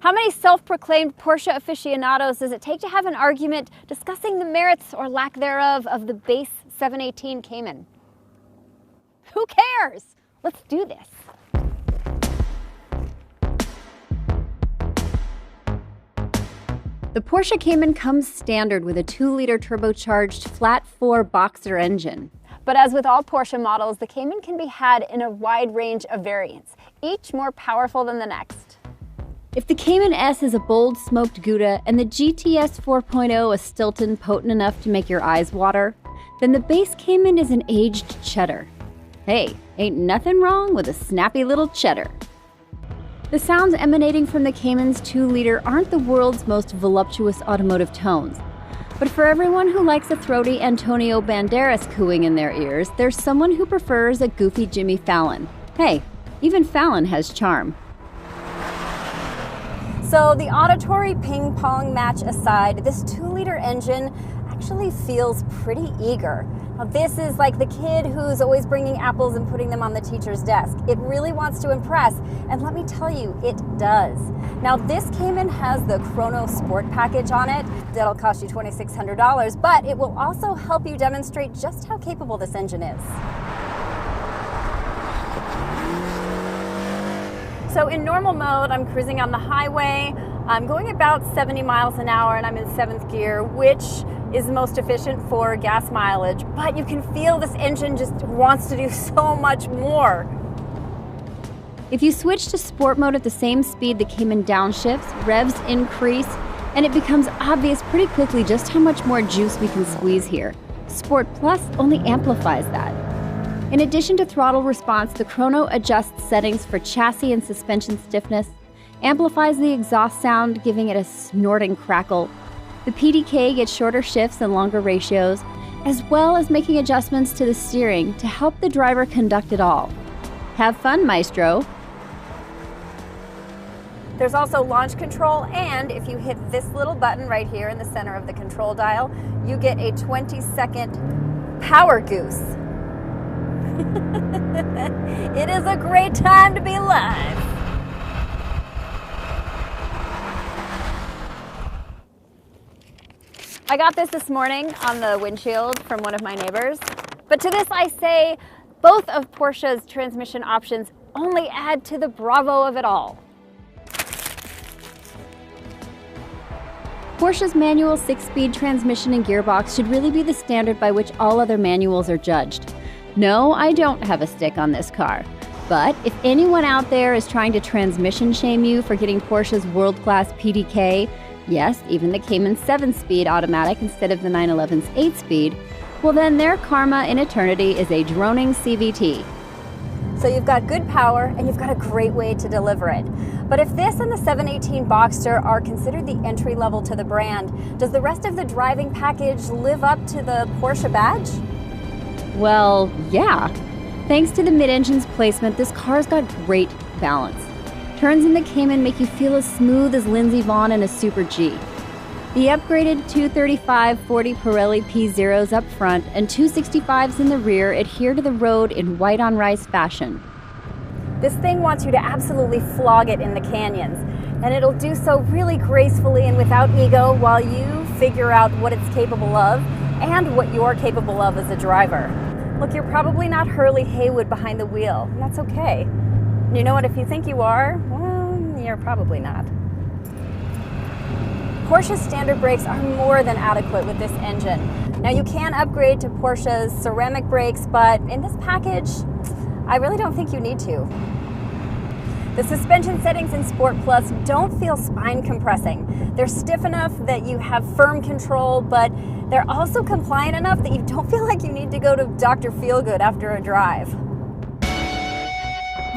How many self-proclaimed Porsche aficionados does it take to have an argument discussing the merits or lack thereof of the base 718 Cayman? Who cares? Let's do this. The Porsche Cayman comes standard with a 2-liter turbocharged flat-4 Boxer engine. But as with all Porsche models, the Cayman can be had in a wide range of variants, each more powerful than the next. If the Cayman S is a bold smoked Gouda and the GTS 4.0 a Stilton potent enough to make your eyes water, then the base Cayman is an aged cheddar. Hey, ain't nothing wrong with a snappy little cheddar. The sounds emanating from the Cayman's 2-liter aren't the world's most voluptuous automotive tones. But for everyone who likes a throaty Antonio Banderas cooing in their ears, there's someone who prefers a goofy Jimmy Fallon. Hey, even Fallon has charm. So the auditory ping-pong match aside, this 2-liter engine actually feels pretty eager. Now this is like the kid who's always bringing apples and putting them on the teacher's desk. It really wants to impress, and let me tell you, it does. Now this Cayman has the Chrono Sport package on it. That'll cost you $2,600, but it will also help you demonstrate just how capable this engine is. So in normal mode, I'm cruising on the highway. I'm going about 70 miles an hour and I'm in 7th gear, which is the most efficient for gas mileage. But you can feel this engine just wants to do so much more. If you switch to sport mode at the same speed the Cayman downshifts, revs increase, and it becomes obvious pretty quickly just how much more juice we can squeeze here. Sport Plus only amplifies that. In addition to throttle response, the Chrono adjusts settings for chassis and suspension stiffness, amplifies the exhaust sound, giving it a snorting crackle. The PDK gets shorter shifts and longer ratios, as well as making adjustments to the steering to help the driver conduct it all. Have fun, Maestro! There's also launch control, and if you hit this little button right here in the center of the control dial, you get a 20-second power goose. It is a great time to be alive. I got this morning on the windshield from one of my neighbors. But to this I say, both of Porsche's transmission options only add to the bravo of it all. Porsche's manual 6-speed transmission and gearbox should really be the standard by which all other manuals are judged. No, I don't have a stick on this car. But if anyone out there is trying to transmission shame you for getting Porsche's world-class PDK, yes, even the Cayman's 7-speed automatic instead of the 911's 8-speed, well then their karma in eternity is a droning CVT. So you've got good power and you've got a great way to deliver it. But if this and the 718 Boxster are considered the entry level to the brand, does the rest of the driving package live up to the Porsche badge? Well, yeah. Thanks to the mid-engine's placement, this car's got great balance. Turns in the Cayman make you feel as smooth as Lindsey Vonn in a Super G. The upgraded 235/40 Pirelli P0s up front and 265s in the rear adhere to the road in white-on-rice fashion. This thing wants you to absolutely flog it in the canyons, and it'll do so really gracefully and without ego while you figure out what it's capable of and what you're capable of as a driver. Look, you're probably not Hurley Haywood behind the wheel, and that's okay. You know what, if you think you are, well, you're probably not. Porsche's standard brakes are more than adequate with this engine. Now you can upgrade to Porsche's ceramic brakes, but in this package, I really don't think you need to. The suspension settings in Sport Plus don't feel spine compressing. They're stiff enough that you have firm control, but they're also compliant enough that you don't feel like you need to go to Dr. Feelgood after a drive.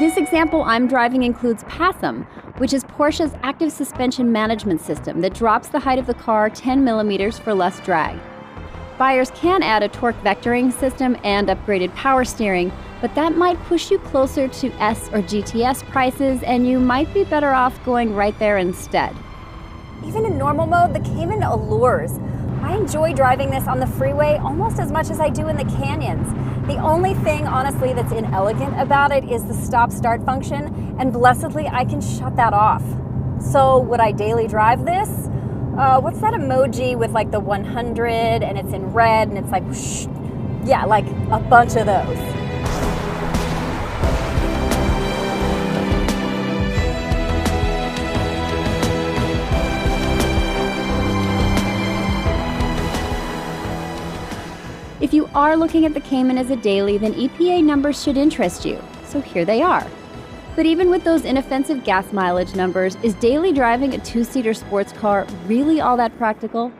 This example I'm driving includes PASM, which is Porsche's active suspension management system that drops the height of the car 10 millimeters for less drag. Buyers can add a torque vectoring system and upgraded power steering, but that might push you closer to S or GTS prices, and you might be better off going right there instead. Even in normal mode, the Cayman allures. I enjoy driving this on the freeway almost as much as I do in the canyons. The only thing, honestly, that's inelegant about it is the stop-start function, and blessedly, I can shut that off. So would I daily drive this? What's that emoji with like the 100 and it's in red and it's like, whoosh. Yeah, like a bunch of those. If you are looking at the Cayman as a daily, then EPA numbers should interest you. So here they are. But even with those inoffensive gas mileage numbers, is daily driving a two-seater sports car really all that practical?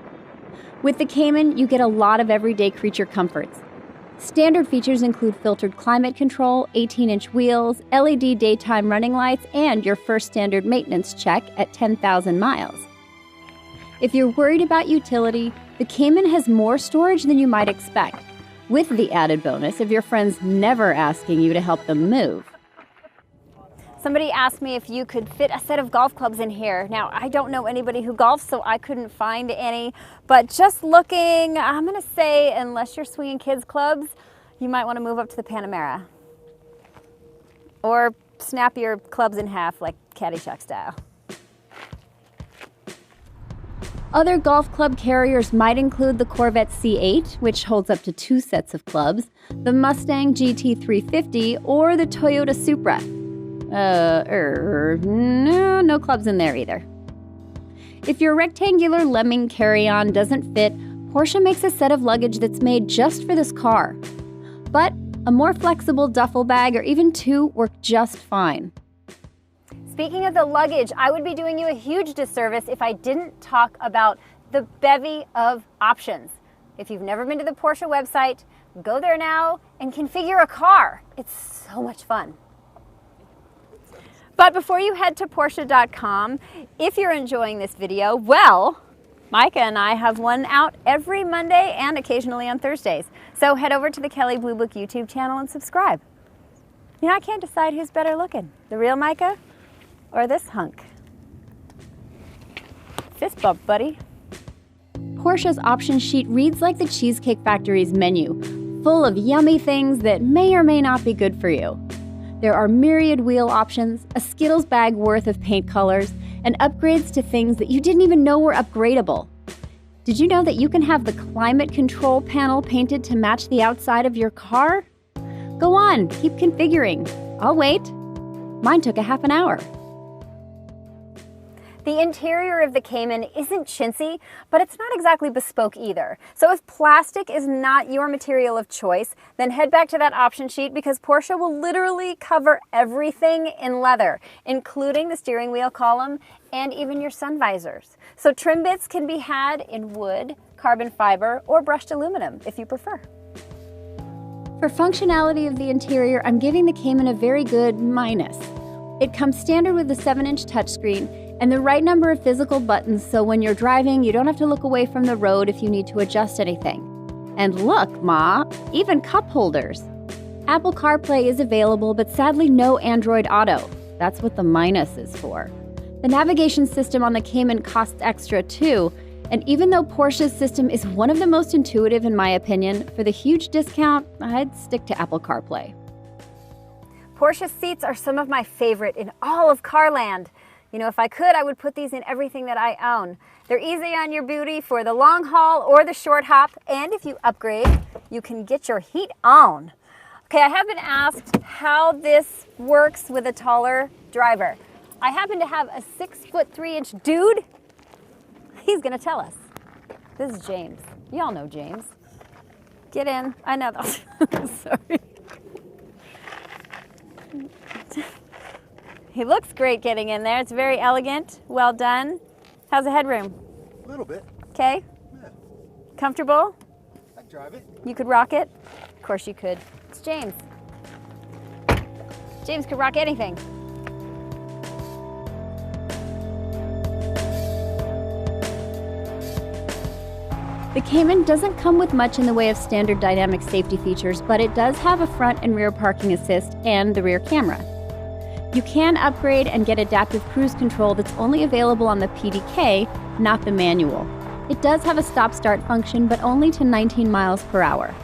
With the Cayman, you get a lot of everyday creature comforts. Standard features include filtered climate control, 18-inch wheels, LED daytime running lights, and your first standard maintenance check at 10,000 miles. If you're worried about utility, the Cayman has more storage than you might expect, with the added bonus of your friends never asking you to help them move. Somebody asked me if you could fit a set of golf clubs in here. Now, I don't know anybody who golfs, so I couldn't find any. But just looking, I'm going to say, unless you're swinging kids' clubs, you might want to move up to the Panamera. Or snap your clubs in half like Caddyshack style. Other golf club carriers might include the Corvette C8, which holds up to 2 sets of clubs, the Mustang GT350, or the Toyota Supra. No clubs in there either. If your rectangular Lemming carry-on doesn't fit, Porsche makes a set of luggage that's made just for this car. But a more flexible duffel bag or even 2 work just fine. Speaking of the luggage, I would be doing you a huge disservice if I didn't talk about the bevy of options. If you've never been to the Porsche website, go there now and configure a car. It's so much fun. But before you head to Porsche.com, if you're enjoying this video, well, Micah and I have one out every Monday and occasionally on Thursdays. So head over to the Kelley Blue Book YouTube channel and subscribe. You know, I can't decide who's better looking, the real Micah or this hunk. Fist bump, buddy. Porsche's option sheet reads like the Cheesecake Factory's menu, full of yummy things that may or may not be good for you. There are myriad wheel options, a Skittles bag worth of paint colors, and upgrades to things that you didn't even know were upgradable. Did you know that you can have the climate control panel painted to match the outside of your car? Go on, keep configuring. I'll wait. Mine took a half an hour. The interior of the Cayman isn't chintzy, but it's not exactly bespoke either. So if plastic is not your material of choice, then head back to that option sheet because Porsche will literally cover everything in leather, including the steering wheel column and even your sun visors. So trim bits can be had in wood, carbon fiber, or brushed aluminum if you prefer. For functionality of the interior, I'm giving the Cayman a very good minus. It comes standard with a 7-inch touchscreen and the right number of physical buttons, so when you're driving, you don't have to look away from the road if you need to adjust anything. And look, Ma, even cup holders. Apple CarPlay is available, but sadly no Android Auto. That's what the minus is for. The navigation system on the Cayman costs extra too, and even though Porsche's system is one of the most intuitive in my opinion, for the huge discount, I'd stick to Apple CarPlay. Porsche seats are some of my favorite in all of Carland. You know, if I could, I would put these in everything that I own. They're easy on your booty for the long haul or the short hop, and if you upgrade, you can get your heat on. Okay, I have been asked how this works with a taller driver. I happen to have a 6'3" dude. He's gonna tell us. This is James. Y'all know James. Get in. I know that. Sorry. He looks great getting in there. It's very elegant. Well done. How's the headroom? A little bit. Okay. Yeah. Comfortable? I drive it. You could rock it? Of course you could. It's James. James could rock anything. The Cayman doesn't come with much in the way of standard dynamic safety features, but it does have a front and rear parking assist and the rear camera. You can upgrade and get adaptive cruise control that's only available on the PDK, not the manual. It does have a stop-start function, but only to 19 miles per hour.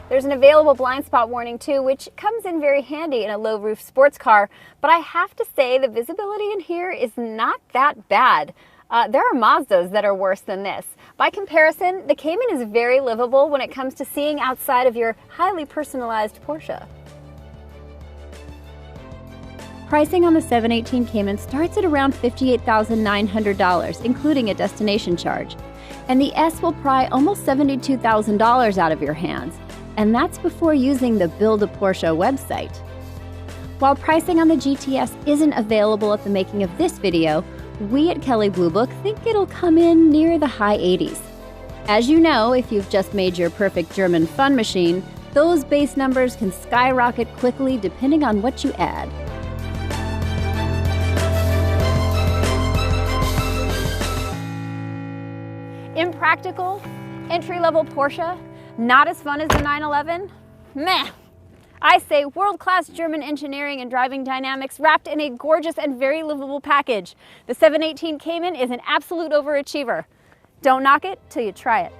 There's an available blind spot warning too, which comes in very handy in a low roof sports car, but I have to say the visibility in here is not that bad. There are Mazdas that are worse than this. By comparison, the Cayman is very livable when it comes to seeing outside of your highly personalized Porsche. Pricing on the 718 Cayman starts at around $58,900, including a destination charge. And the S will pry almost $72,000 out of your hands. And that's before using the Build a Porsche website. While pricing on the GTS isn't available at the making of this video, we at Kelley Blue Book think it'll come in near the high 80s. As you know, if you've just made your perfect German fun machine, those base numbers can skyrocket quickly depending on what you add. Impractical, entry-level Porsche, not as fun as the 911? Meh! I say world-class German engineering and driving dynamics wrapped in a gorgeous and very livable package. The 718 Cayman is an absolute overachiever. Don't knock it till you try it.